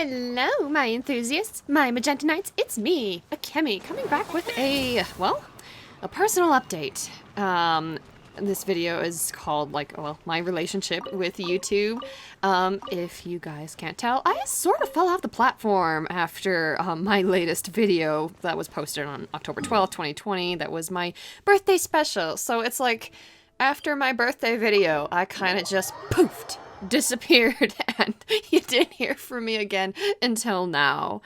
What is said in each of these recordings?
Hello, my enthusiasts, my Magenta Knights, it's me, Akemi, coming back with a personal update. This video is called, my relationship with YouTube. If you guys can't tell, I sort of fell off the platform after my latest video that was posted on October 12th, 2020. That was my birthday special. So it's like, after my birthday video, I kind of just poofed. Disappeared, and you didn't hear from me again until now.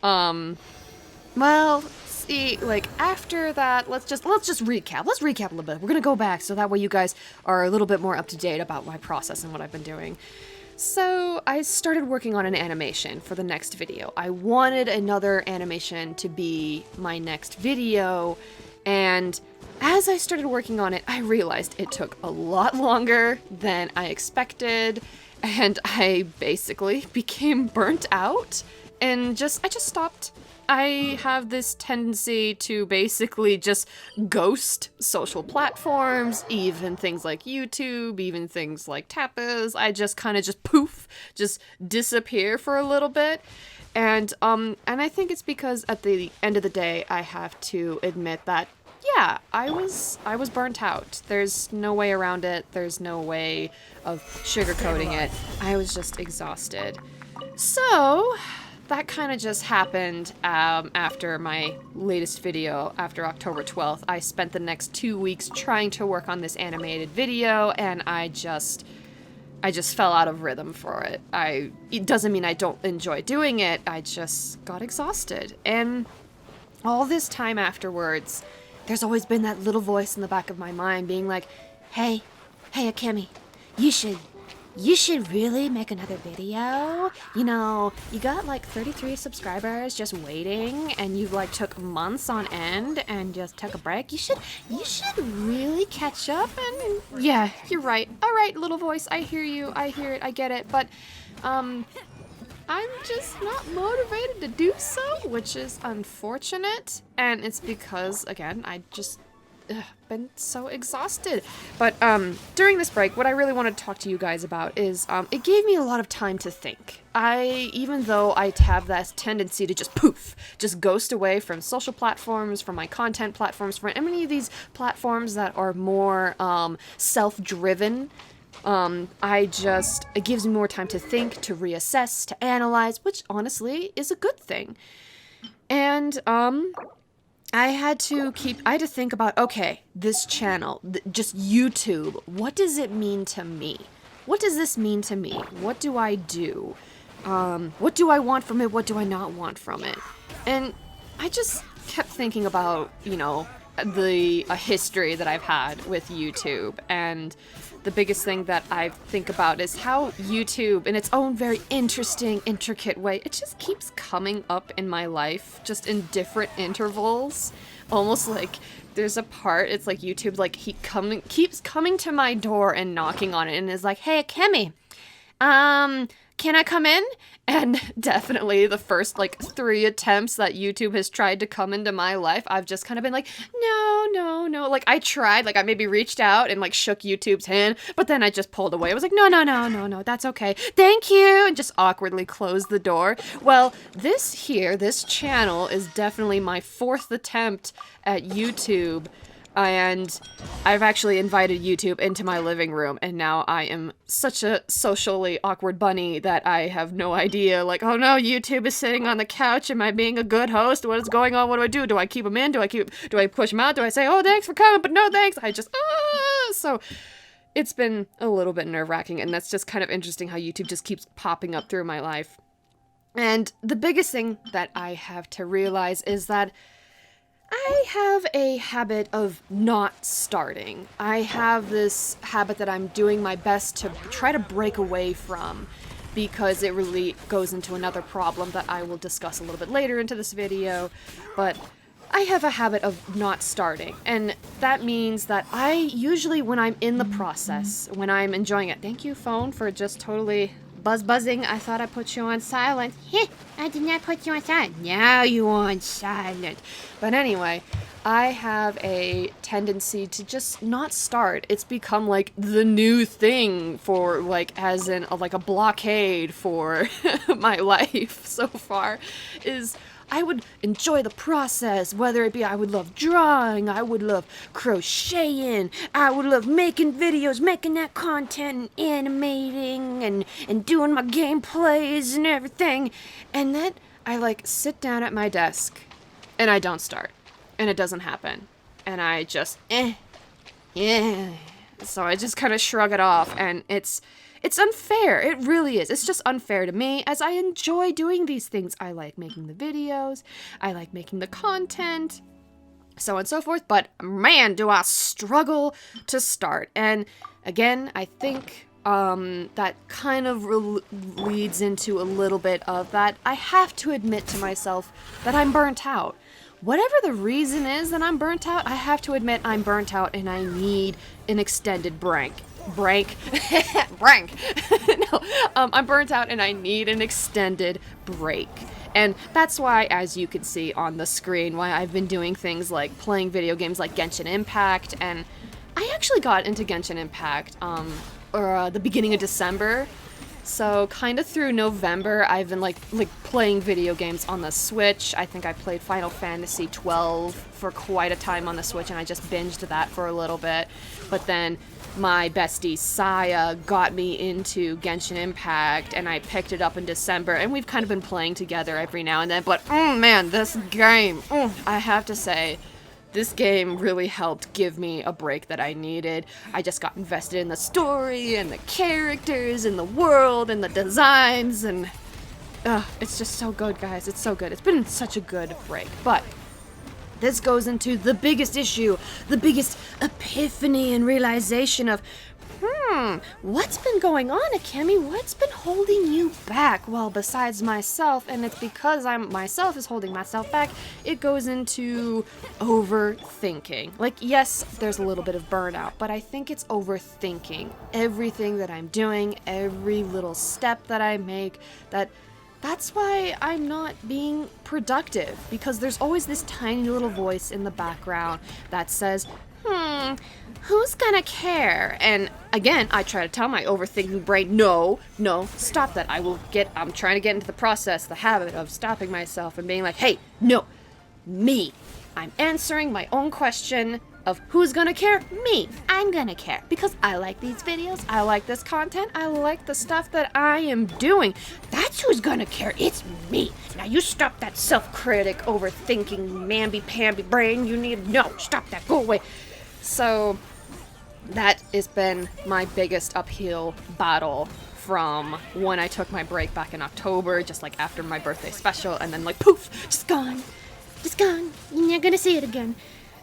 Well, see, like, after that, let's just recap. Let's recap a little bit. We're gonna go back so that way you guys are a little bit more up to date about my process and what I've been doing. So I started working on an animation for the next video. I wanted another animation to be my next video, and as I started working on it, I realized it took a lot longer than I expected, and I basically became burnt out, and I just stopped. I have this tendency to basically just ghost social platforms, even things like YouTube, even things like Tapas. I just kind of just poof, just disappear for a little bit. And I think it's because at the end of the day, I have to admit that yeah, I was burnt out. There's no way around it. There's no way of sugarcoating it. I was just exhausted. So that kind of just happened after my latest video, after October 12th. I spent the next 2 weeks trying to work on this animated video, and I just fell out of rhythm for it. It doesn't mean I don't enjoy doing it. I just got exhausted. And all this time afterwards, there's always been that little voice in the back of my mind being like, hey Akemi, you should really make another video. You know, you got like 33 subscribers just waiting, and you like took months on end and just took a break. You should really catch up. And yeah, you're right. All right, little voice, I hear you. I hear it. I get it. But I'm just not motivated to do so, which is unfortunate, and it's because, again, I just been so exhausted. But during this break, what I really want to talk to you guys about is it gave me a lot of time to think. Even though I have that tendency to just poof, just ghost away from social platforms, from my content platforms, from any of these platforms that are more self-driven, it gives me more time to think, to reassess, to analyze, which honestly is a good thing. And, I had to think about, okay, this channel, just YouTube, what does it mean to me? What does this mean to me? What do I do? What do I want from it? What do I not want from it? And I just kept thinking about, you know, a history that I've had with YouTube, and the biggest thing that I think about is how YouTube, in its own very interesting, intricate way, it just keeps coming up in my life, just in different intervals. Almost like there's a part, it's like YouTube, like keeps coming to my door and knocking on it, and is like, hey, Akemi, can I come in? And definitely the first, 3 attempts that YouTube has tried to come into my life, I've just kind of been like, no. Like, I tried, I maybe reached out and, shook YouTube's hand, but then I just pulled away. I was like, no, that's okay. Thank you, and just awkwardly closed the door. Well, this channel is definitely my 4th attempt at YouTube. And I've actually invited YouTube into my living room, and now I am such a socially awkward bunny that I have no idea, oh no, YouTube is sitting on the couch, am I being a good host? What is going on? What do I do? Do I keep him in? Do I push him out? Do I say, oh, thanks for coming, but no thanks? So it's been a little bit nerve-wracking, and that's just kind of interesting how YouTube just keeps popping up through my life. And the biggest thing that I have to realize is that I have a habit of not starting. I have this habit that I'm doing my best to try to break away from, because it really goes into another problem that I will discuss a little bit later into this video. But I have a habit of not starting, and that means that I usually, when I'm in the process, when I'm enjoying it, thank you, phone, for just totally buzzing. I thought I put you on silent. I did not put you on silent. Now you on silent. But anyway, I have a tendency to just not start. It's become like the new thing for like, as in like a blockade for my life so far, is I would enjoy the process, whether it be I would love drawing, I would love crocheting, I would love making videos, making that content and animating and doing my gameplays and everything. And then I like sit down at my desk and I don't start. And it doesn't happen. And I just, yeah. So I just kind of shrug it off, and it's unfair. It really is. It's just unfair to me, as I enjoy doing these things. I like making the videos, I like making the content, so on and so forth, but man, do I struggle to start. And again, I think that kind of leads into a little bit of that. I have to admit to myself that I'm burnt out. Whatever the reason is that I'm burnt out, I have to admit I'm burnt out and I need an extended break. No, I'm burnt out and I need an extended break. And that's why, as you can see on the screen, why I've been doing things like playing video games like Genshin Impact. And I actually got into Genshin Impact the beginning of December. So kind of through November, I've been like playing video games on the Switch. I think I played Final Fantasy 12 for quite a time on the Switch, and I just binged that for a little bit. But then my bestie Saya got me into Genshin Impact, and I picked it up in December, and we've kind of been playing together every now and then. But man, this game, I have to say, this game really helped give me a break that I needed. I just got invested in the story and the characters and the world and the designs, and it's just so good, guys. It's so good. It's been such a good break. But this goes into the biggest issue, the biggest epiphany and realization of, what's been going on, Akemi? What's been holding you back? Well, besides myself, and it's because myself is holding myself back, it goes into overthinking. Like, yes, there's a little bit of burnout, but I think it's overthinking everything that I'm doing, every little step that I make, that's why I'm not being productive, because there's always this tiny little voice in the background that says, who's gonna care? And again, I try to tell my overthinking brain, no, stop that. I'm trying to get into the process, the habit of stopping myself and being like, hey, no, me. I'm answering my own question of who's gonna care? Me. I'm gonna care because I like these videos, I like this content, I like the stuff that I am doing. That's who's gonna care. It's me. Now you stop that self-critic, overthinking, mamby-pamby brain. Stop that. Go away. So that has been my biggest uphill battle from when I took my break back in October, just like after my birthday special, and then like poof, just gone. You're not gonna see it again.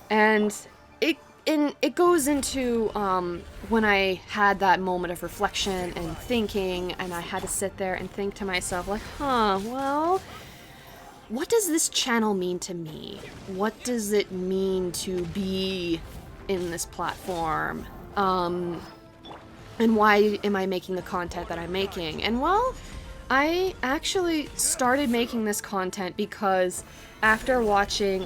And it goes into when I had that moment of reflection and thinking, and I had to sit there and think to myself, like, well, what does this channel mean to me? What does it mean to be in this platform? And why am I making the content that I'm making? And well, I actually started making this content because after watching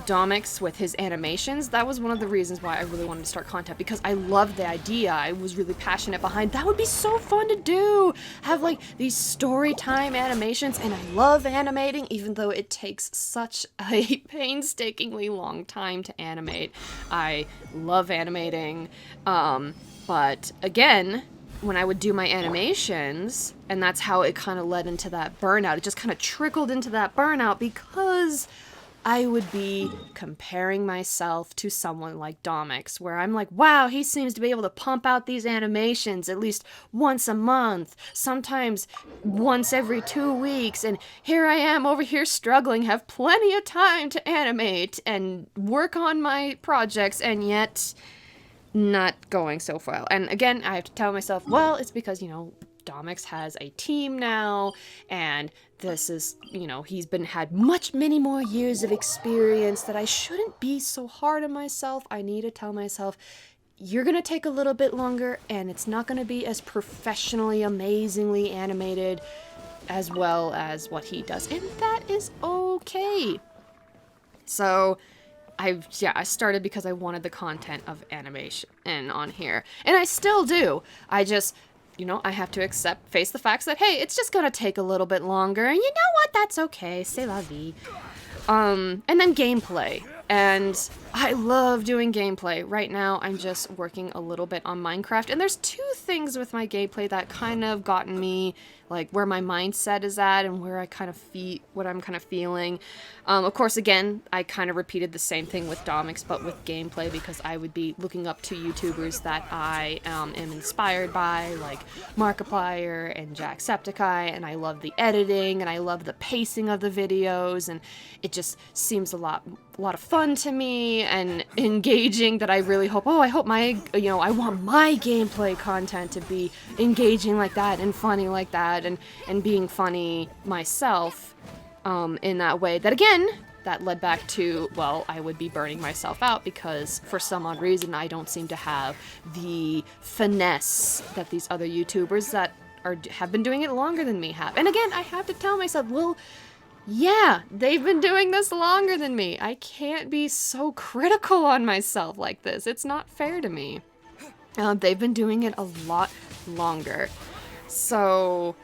Domix with his animations, that was one of the reasons why I really wanted to start content, because I loved the idea. I was really passionate behind that. Would be so fun to do, have like these story time animations, and I love animating, even though it takes such a painstakingly long time to animate. I love animating, but again, when I would do my animations, and that's how it kind of led into that burnout. It just kind of trickled into that burnout because I would be comparing myself to someone like Domix, where I'm like, wow, he seems to be able to pump out these animations at least once a month, sometimes once every 2 weeks, and here I am over here struggling, have plenty of time to animate and work on my projects, and yet not going so well. And again, I have to tell myself, well, it's because, Domix has a team now, and this is, he's had many more years of experience, that I shouldn't be so hard on myself. I need to tell myself, you're gonna take a little bit longer, and it's not gonna be as professionally, amazingly animated as well as what he does, and that is okay. So I started because I wanted the content of animation and on here. And I still do. I just, I have to face the facts that, hey, it's just gonna take a little bit longer. And you know what? That's okay. C'est la vie. And then gameplay. And I love doing gameplay. Right now, I'm just working a little bit on Minecraft. And there's two things with my gameplay that kind of gotten me, like, where my mindset is at and where I kind of what I'm kind of feeling. Of course, again, I kind of repeated the same thing with Domix, but with gameplay, because I would be looking up to YouTubers that I am inspired by, like Markiplier and Jacksepticeye, and I love the editing, and I love the pacing of the videos, and it just seems a lot of fun to me and engaging, that I really hope, I hope my, I want my gameplay content to be engaging like that and funny like that, and being funny myself in that way. That, again, that led back to, well, I would be burning myself out because for some odd reason I don't seem to have the finesse that these other YouTubers that have been doing it longer than me have. And again, I have to tell myself, well, yeah, they've been doing this longer than me. I can't be so critical on myself like this. It's not fair to me. They've been doing it a lot longer. So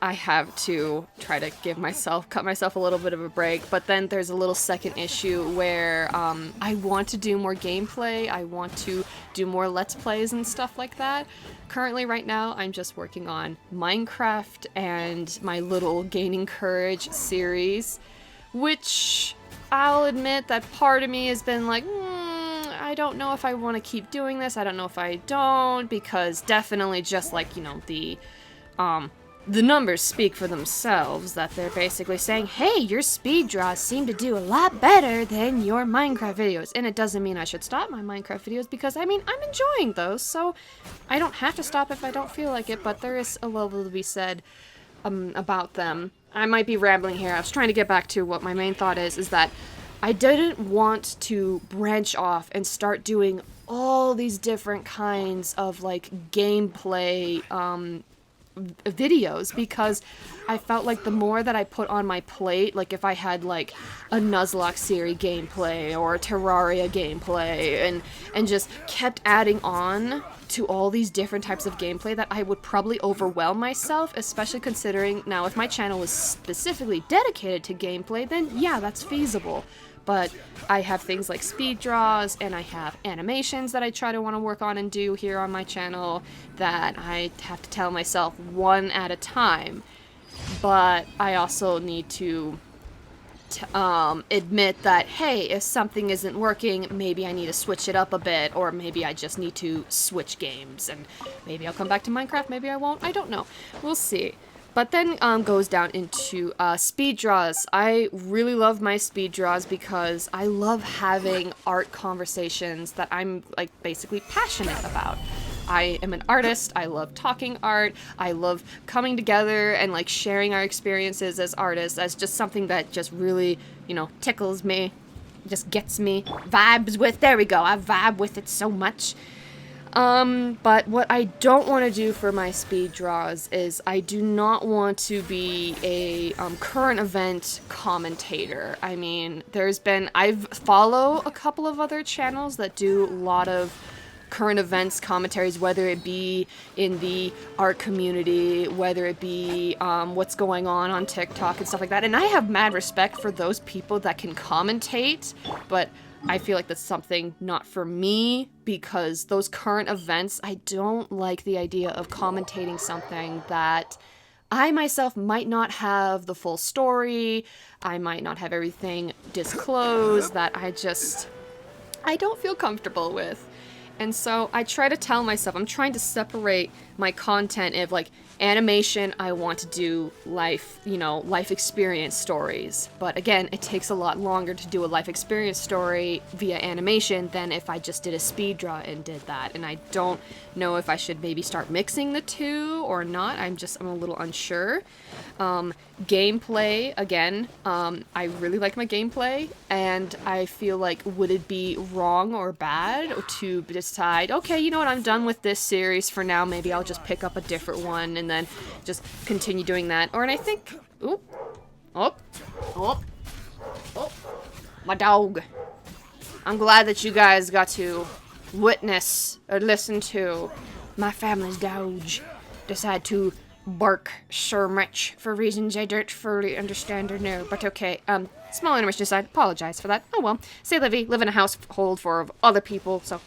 I have to try to cut myself a little bit of a break. But then there's a little second issue where I want to do more gameplay. I want to do more Let's Plays and stuff like that. Currently, right now, I'm just working on Minecraft and my little Gaining Courage series, which I'll admit that part of me has been like, I don't know if I want to keep doing this. I don't know if I don't, because definitely just like, the numbers speak for themselves, that they're basically saying, hey, your speed draws seem to do a lot better than your Minecraft videos. And it doesn't mean I should stop my Minecraft videos, because, I'm enjoying those, so I don't have to stop if I don't feel like it, but there is a little to be said about them. I might be rambling here. I was trying to get back to what my main thought is that I didn't want to branch off and start doing all these different kinds of, like, gameplay, videos, because I felt like the more that I put on my plate, like if I had like a Nuzlocke series gameplay or a Terraria gameplay and just kept adding on to all these different types of gameplay, that I would probably overwhelm myself, especially considering now if my channel was specifically dedicated to gameplay, then yeah, that's feasible. But I have things like speed draws, and I have animations that I try to want to work on and do here on my channel that I have to tell myself one at a time. But I also need to admit that, hey, if something isn't working, maybe I need to switch it up a bit, or maybe I just need to switch games, and maybe I'll come back to Minecraft, maybe I won't, I don't know. We'll see. But then goes down into speed draws. I really love my speed draws because I love having art conversations that I'm like basically passionate about. I am an artist. I love talking art. I love coming together and like sharing our experiences as artists as just something that just really, tickles me, just gets me, vibes with. There we go. I vibe with it so much. But what I don't want to do for my speed draws is I do not want to be a current event commentator. I follow a couple of other channels that do a lot of current events commentaries, whether it be in the art community, whether it be what's going on TikTok and stuff like that. And I have mad respect for those people that can commentate, but I feel like that's something not for me, because those current events, I don't like the idea of commentating something that I myself might not have the full story, I might not have everything disclosed, that I don't feel comfortable with. And so I try to tell myself, I'm trying to separate my content of like animation, I want to do life experience stories. But again, it takes a lot longer to do a life experience story via animation than if I just did a speed draw and did that. And I don't know if I should maybe start mixing the two or not. I'm a little unsure. Gameplay, again, I really like my gameplay, and I feel like, would it be wrong or bad to decide, okay, you know what, I'm done with this series for now, maybe I'll just pick up a different one and then just continue doing that. And I think, my dog. I'm glad that you guys got to witness or listen to my family's doge decide to bark so much for reasons I don't fully understand or know, but okay. Small intermission aside, apologize for that. Oh well. Say Livy, live in a household full of other people, so.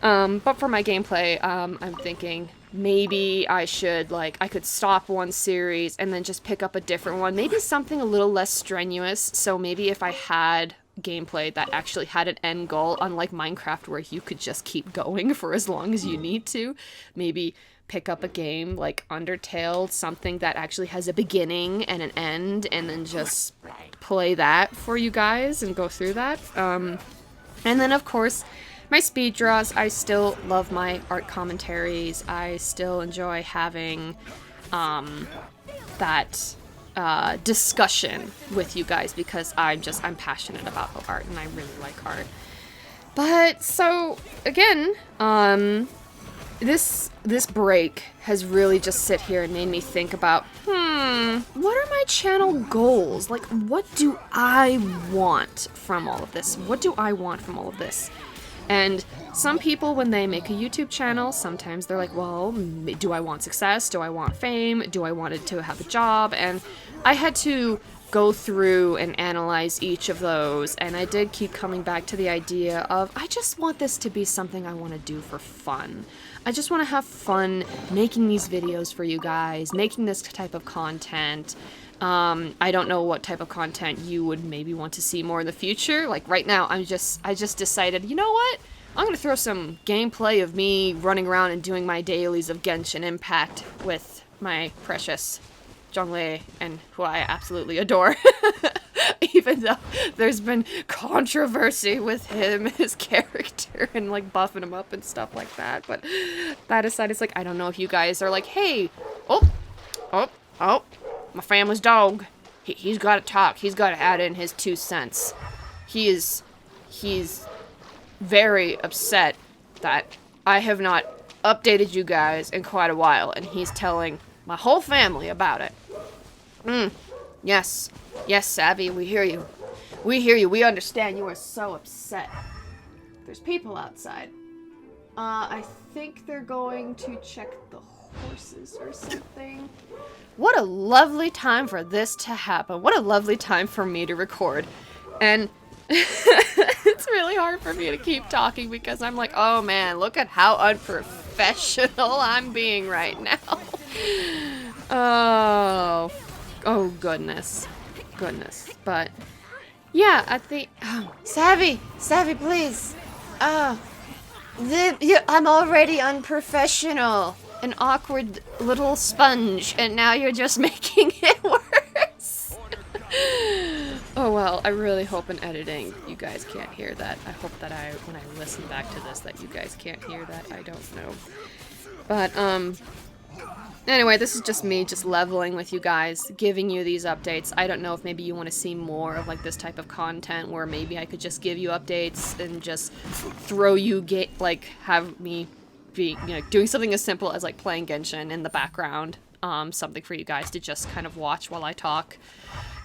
But for my gameplay, I'm thinking maybe I should, I could stop one series and then just pick up a different one. Maybe something a little less strenuous, so maybe if I had gameplay that actually had an end goal, unlike Minecraft where you could just keep going for as long as you need to, maybe pick up a game like Undertale, something that actually has a beginning and an end, and then just play that for you guys and go through that. And then, of course, my speed draws. I still love my art commentaries. I still enjoy having that discussion with you guys because I'm passionate about art and I really like art. But, so, again, this break has really just sit here and made me think about, what are my channel goals? Like, what do I want from all of this? What do I want from all of this? And some people, when they make a YouTube channel, sometimes they're like, well, do I want success? Do I want fame? Do I want it to have a job? And I had to go through and analyze each of those, and I did keep coming back to the idea of, I just want this to be something I want to do for fun. I just want to have fun making these videos for you guys, making this type of content. I don't know what type of content you would maybe want to see more in the future. Like right now, I just decided, you know what? I'm gonna throw some gameplay of me running around and doing my dailies of Genshin Impact with my precious Zhonglei, and who I absolutely adore. Even though there's been controversy with him, his character, and like buffing him up and stuff like that. But that aside, it's like, I don't know if you guys are like, hey, oh, my family's dog. He's got to talk. He's got to add in his 2 cents. He's very upset that I have not updated you guys in quite a while, and he's telling my whole family about it. Yes, Savvy, we hear you. We hear you. We understand you are so upset. There's people outside. I think they're going to check the horses or something. What a lovely time for this to happen. What a lovely time for me to record. And it's really hard for me to keep talking because I'm like, oh man, look at how unprofessional I'm being right now. Oh goodness. But yeah, I think Savvy, please. I'm already unprofessional. An awkward little sponge, and now you're just making it worse. Oh well, I really hope in editing you guys can't hear that. I hope that when I listen back to this that you guys can't hear that. I don't know. But, anyway, this is just me just leveling with you guys, giving you these updates. I don't know if maybe you want to see more of like this type of content where maybe I could just give you updates and just throw you have me be, doing something as simple as like playing Genshin in the background, something for you guys to just kind of watch while I talk.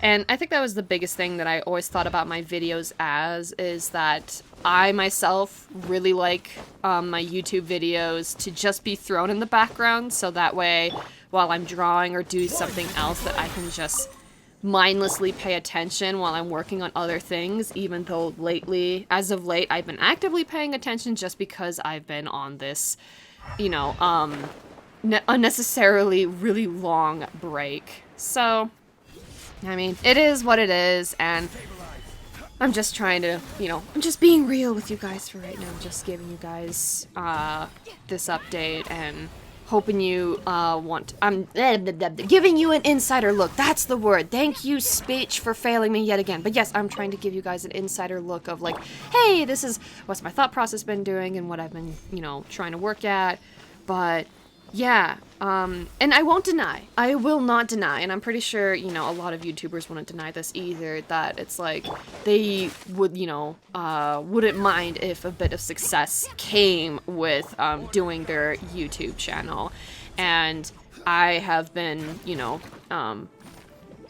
And I think that was the biggest thing that I always thought about my videos is that I myself really like my YouTube videos to just be thrown in the background, so that way while I'm drawing or doing something else that I can just mindlessly pay attention while I'm working on other things, even though as of late, I've been actively paying attention just because I've been on this, unnecessarily really long break. So, I mean, it is what it is, and I'm just trying to, I'm just being real with you guys for right now. I'm just giving you guys this update and hoping you I'm giving you an insider look. That's the word. Thank you, speech, for failing me yet again. But yes, I'm trying to give you guys an insider look of like, hey, this is what's my thought process been doing and what I've been, trying to work at. But yeah, and I won't deny. I will not deny, and I'm pretty sure, a lot of YouTubers wouldn't deny this either, that it's like, they would, wouldn't mind if a bit of success came with, doing their YouTube channel. And I have been,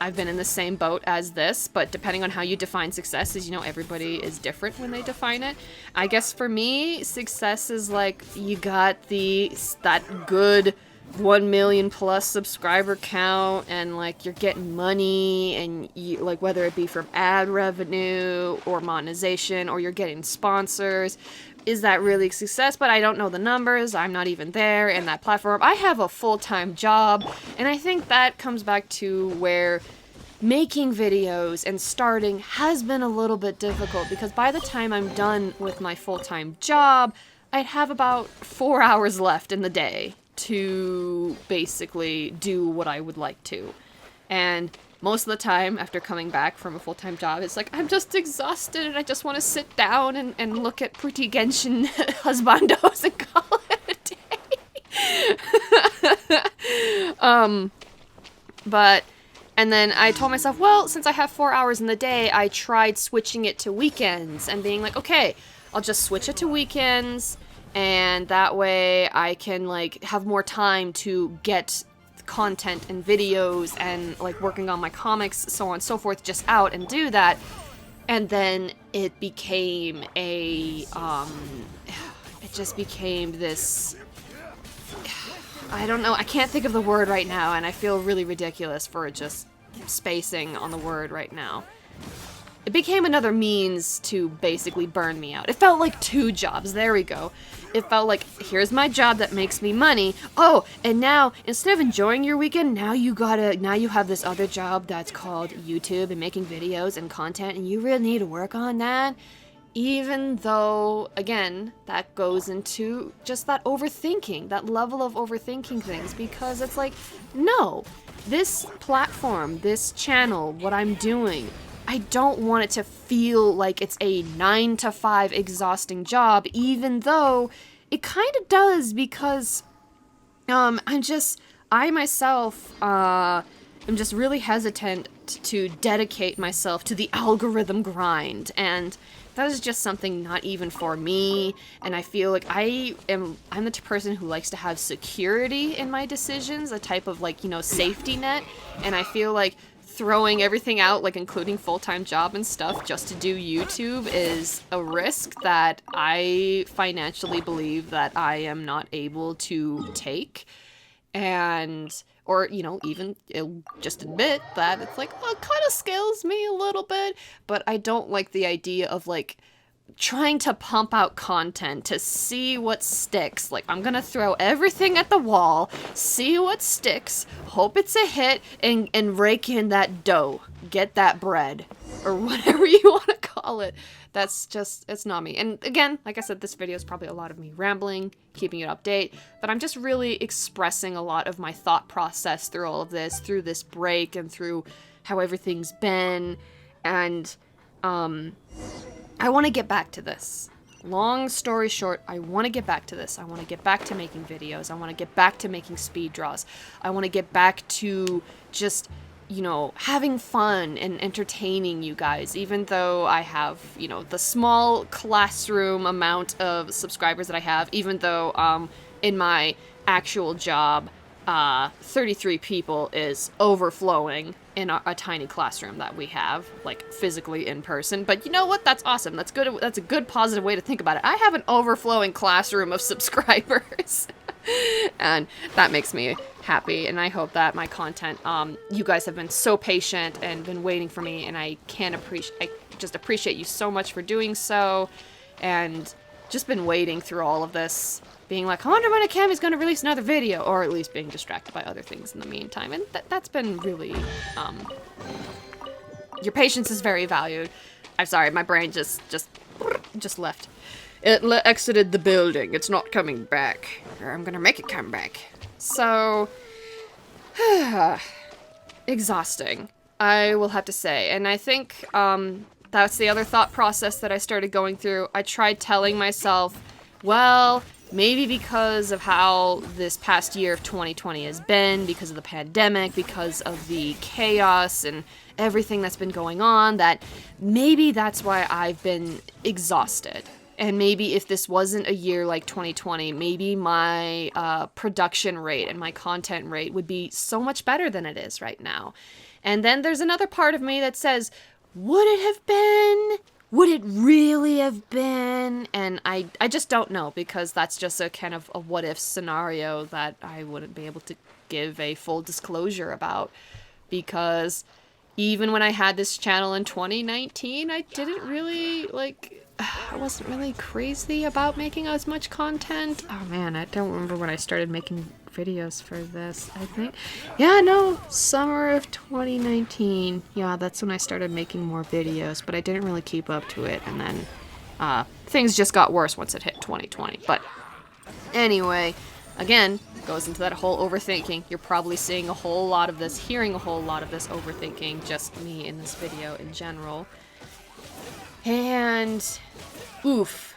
I've been in the same boat as this, but depending on how you define success, as you know, everybody is different when they define it. I guess for me, success is like you got that good 1 million plus subscriber count, and like you're getting money, and you, like, whether it be from ad revenue or monetization, or you're getting sponsors. Is that really success? But I don't know the numbers. I'm not even there in that platform. I have a full-time job, and I think that comes back to where making videos and starting has been a little bit difficult, because by the time I'm done with my full-time job, I'd have about 4 hours left in the day to basically do what I would like to. And most of the time, after coming back from a full-time job, it's like, I'm just exhausted and I just want to sit down and look at pretty Genshin husbandos and call it a day. And then I told myself, well, since I have 4 hours in the day, I tried switching it to weekends and being like, okay, I'll just switch it to weekends, and that way I can, like, have more time to get content and videos and, like, working on my comics, so on and so forth, just out and do that. And then it became it just became this, I don't know, I can't think of the word right now, and I feel really ridiculous for just spacing on the word right now. It became another means to basically burn me out. It felt like 2 jobs. There we go. It felt like, here's my job that makes me money. Oh, and now, instead of enjoying your weekend, now you have this other job that's called YouTube and making videos and content, and you really need to work on that. Even though, again, that goes into just that overthinking, that level of overthinking things, because it's like, no, this platform, this channel, what I'm doing, I don't want it to feel like it's a 9-to-5 exhausting job, even though it kind of does, because I myself am just really hesitant to dedicate myself to the algorithm grind, and that is just something not even for me. And I feel like I'm the person who likes to have security in my decisions, a type of, like, you know, safety net, and I feel like throwing everything out, like including full-time job and stuff, just to do YouTube is a risk that I financially believe that I am not able to take. And, or, you know, even just admit that it's like, well, it kind of scares me a little bit, but I don't like the idea of, like, trying to pump out content to see what sticks. Like, I'm gonna throw everything at the wall, see what sticks, hope it's a hit, and rake in that dough. Get that bread. Or whatever you want to call it. That's just, it's not me. And again, like I said, this video is probably a lot of me rambling, keeping it update, but I'm just really expressing a lot of my thought process through all of this, through this break, and through how everything's been, and, I want to get back to this. Long story short, I want to get back to this. I want to get back to making videos. I want to get back to making speed draws. I want to get back to just, you know, having fun and entertaining you guys, even though I have, you know, the small classroom amount of subscribers that I have, even though, in my actual job, 33 people is overflowing in a tiny classroom that we have, like, physically in person. But you know what? That's awesome. That's good. That's a good positive way to think about it. I have an overflowing classroom of subscribers. And that makes me happy, and I hope that my content, you guys have been so patient and been waiting for me, and I just appreciate you so much for doing so, and just been waiting through all of this, being like, I wonder when Akami's going to release another video, or at least being distracted by other things in the meantime, and that's been really, your patience is very valued. I'm sorry, my brain just left. It exited the building. It's not coming back. Or I'm gonna make it come back. So, exhausting, I will have to say. And I think, that's the other thought process that I started going through. I tried telling myself, well, maybe because of how this past year of 2020 has been, because of the pandemic, because of the chaos and everything that's been going on, that maybe that's why I've been exhausted. And maybe if this wasn't a year like 2020, maybe my production rate and my content rate would be so much better than it is right now. And then there's another part of me that says, would it have been? Would it really have been? And I just don't know, because that's just a kind of a what if scenario that I wouldn't be able to give a full disclosure about, because even when I had this channel in 2019, I didn't really, like, I wasn't really crazy about making as much content. Oh man, I don't remember when I started making videos for this, I think. Yeah, no, summer of 2019. Yeah, that's when I started making more videos, but I didn't really keep up to it, and then things just got worse once it hit 2020. But anyway, again, goes into that whole overthinking. You're probably seeing a whole lot of this, hearing a whole lot of this overthinking, just me in this video in general. And oof.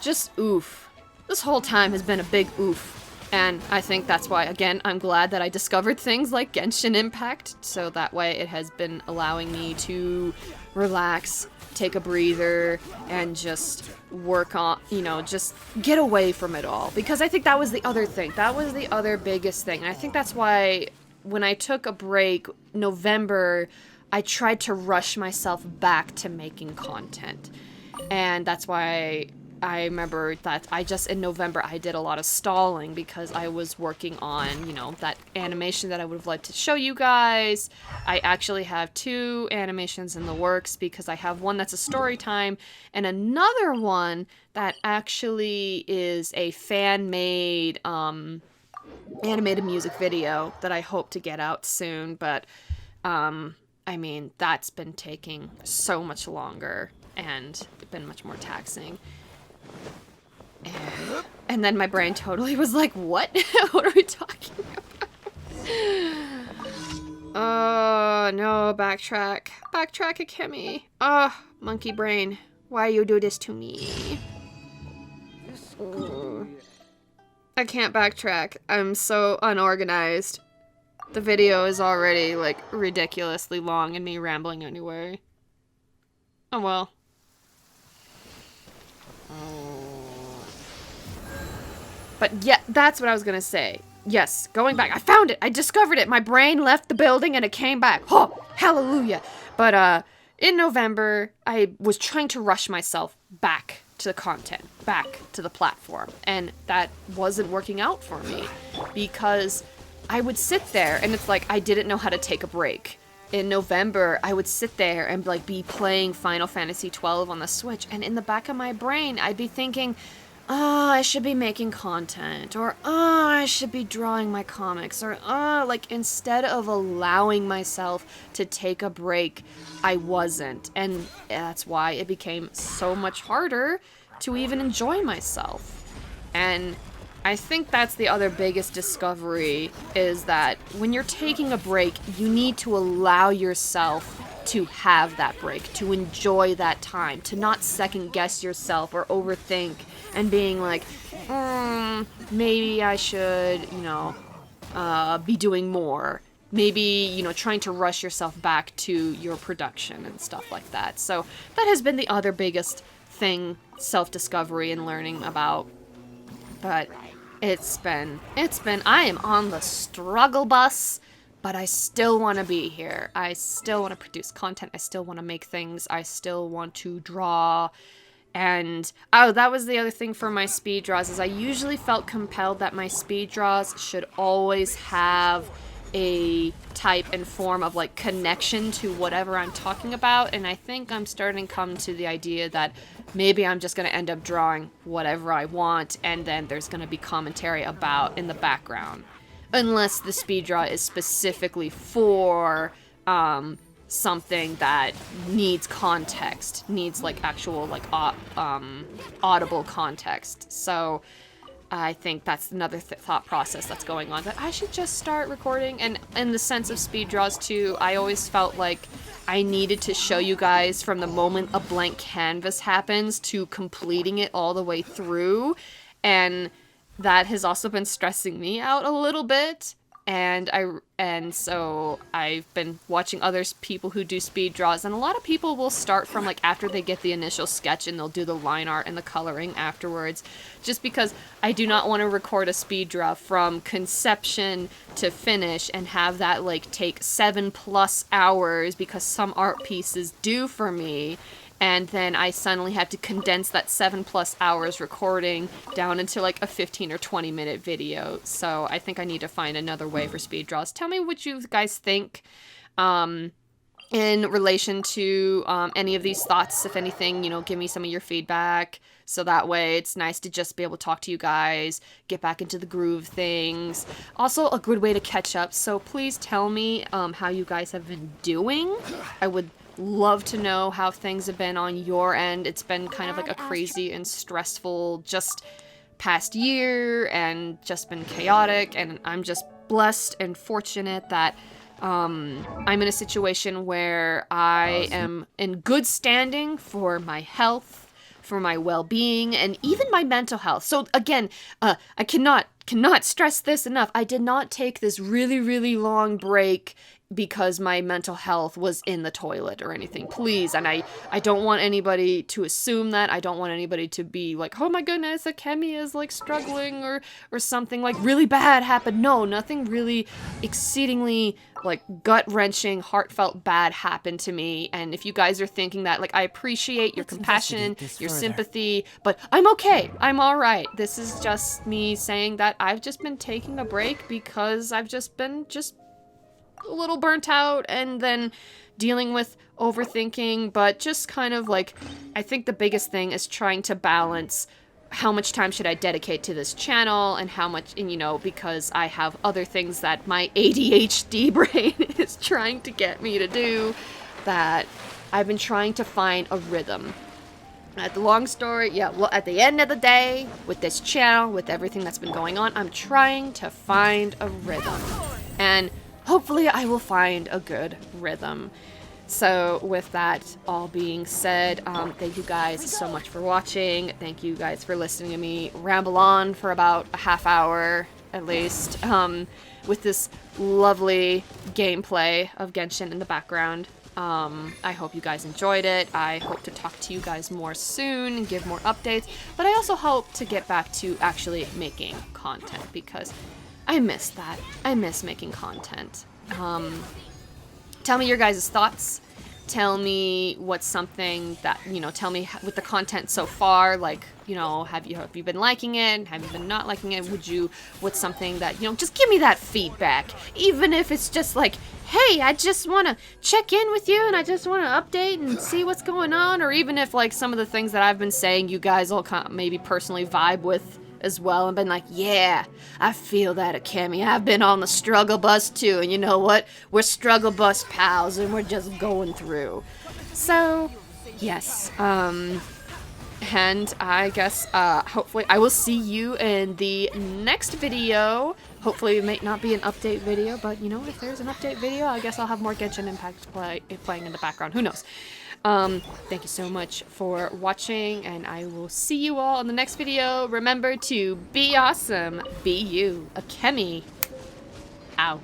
Just oof. This whole time has been a big oof. And I think that's why, again, I'm glad that I discovered things like Genshin Impact, so that way it has been allowing me to relax, take a breather, and just work on, you know, just get away from it all. Because I think that was the other thing. That was the other biggest thing. And I think that's why when I took a break, November, I tried to rush myself back to making content. And that's why I remember that in November, I did a lot of stalling because I was working on, you know, that animation that I would have liked to show you guys. I actually have 2 animations in the works, because I have one that's a story time and another one that actually is a fan-made animated music video that I hope to get out soon. But, I mean, that's been taking so much longer and been much more taxing. And then my brain totally was like, what? What are we talking about? Oh, no, backtrack. Backtrack, Akemi. Oh, monkey brain. Why you do this to me? I can't backtrack. I'm so unorganized. The video is already, like, ridiculously long and me rambling anyway. Oh, well. But yeah, that's what I was gonna say. Yes, going back. I found it! I discovered it! My brain left the building and it came back. Oh, hallelujah! But, in November, I was trying to rush myself back to the content, back to the platform. And that wasn't working out for me, because I would sit there and it's like I didn't know how to take a break. In November, I would sit there and, like, be playing Final Fantasy XII on the Switch, and in the back of my brain, I'd be thinking, oh, I should be making content, or, oh, I should be drawing my comics, or, oh, like, instead of allowing myself to take a break, I wasn't. And that's why it became so much harder to even enjoy myself. And I think that's the other biggest discovery, is that when you're taking a break, you need to allow yourself to have that break, to enjoy that time, to not second guess yourself or overthink and being like, maybe I should, you know, be doing more. Maybe, you know, trying to rush yourself back to your production and stuff like that. So that has been the other biggest thing, self-discovery and learning about. But it's been, I am on the struggle bus, but I still want to be here. I still want to produce content. I still want to make things. I still want to draw. And, oh, that was the other thing for my speed draws, is I usually felt compelled that my speed draws should always have a type and form of, like, connection to whatever I'm talking about. And I think I'm starting to come to the idea that maybe I'm just going to end up drawing whatever I want, and then there's going to be commentary about in the background. Unless the speed draw is specifically for something that needs context, needs, like, actual, like, audible context. So I think that's another thought process that's going on, that I should just start recording. And in the sense of speed draws too, I always felt like I needed to show you guys from the moment a blank canvas happens to completing it all the way through. And that has also been stressing me out a little bit. and so I've been watching people who do speed draws, and a lot of people will start from like after they get the initial sketch and they'll do the line art and the coloring afterwards, just because I do not want to record a speed draw from conception to finish and have that like take 7+ hours, because some art pieces do for me. And then I suddenly have to condense that 7+ hours recording down into like a 15 or 20 minute video. So I think I need to find another way for speed draws. Tell me what you guys think in relation to any of these thoughts. If anything, you know, give me some of your feedback. So that way it's nice to just be able to talk to you guys, get back into the groove of things. Also a good way to catch up. So please tell me how you guys have been doing. I would love to know how things have been on your end. It's been kind of like a crazy and stressful just past year, and just been chaotic, and I'm just blessed and fortunate that I'm in a situation where I am in good standing for my health, for my well-being, and even my mental health. So again, I cannot stress this enough. I did not take this really, really long break because my mental health was in the toilet or anything, please. And I don't want anybody to assume that. I don't want anybody to be like, oh my goodness, Akemi is like struggling or something like really bad happened. No, nothing really exceedingly like gut-wrenching, heartfelt bad happened to me. And if you guys are thinking that, like, I appreciate your compassion, your sympathy, but I'm okay. I'm all right. This is just me saying that I've just been taking a break because I've just been a little burnt out, and then dealing with overthinking, but just kind of like, I think the biggest thing is trying to balance how much time should I dedicate to this channel and how much, and you know, because I have other things that my ADHD brain is trying to get me to do, that I've been trying to find a rhythm. At the long story, yeah, well, at the end of the day, with this channel, with everything that's been going on, I'm trying to find a rhythm. And hopefully I will find a good rhythm. So with that all being said, thank you guys so much for watching. Thank you guys for listening to me ramble on for about a half hour at least, with this lovely gameplay of Genshin in the background. I hope you guys enjoyed it. I hope to talk to you guys more soon and give more updates, but I also hope to get back to actually making content, because I miss that. I miss making content. Tell me your guys' thoughts. Tell me what's something that, you know, tell me with the content so far, like, you know, have you been liking it? Have you been not liking it? What's something that, you know, just give me that feedback. Even if it's just like, hey, I just want to check in with you and I just want to update and see what's going on. Or even if like some of the things that I've been saying, you guys all maybe personally vibe with as well, and been like, yeah, I feel that, Akemi. I've been on the struggle bus too, and you know what? We're struggle bus pals, and we're just going through. So, yes, and I guess, hopefully, I will see you in the next video. Hopefully, it may not be an update video, but, you know, if there's an update video, I guess I'll have more Genshin Impact playing in the background. Who knows? Thank you so much for watching, and I will see you all in the next video. Remember to be awesome, be you. Akemi, out.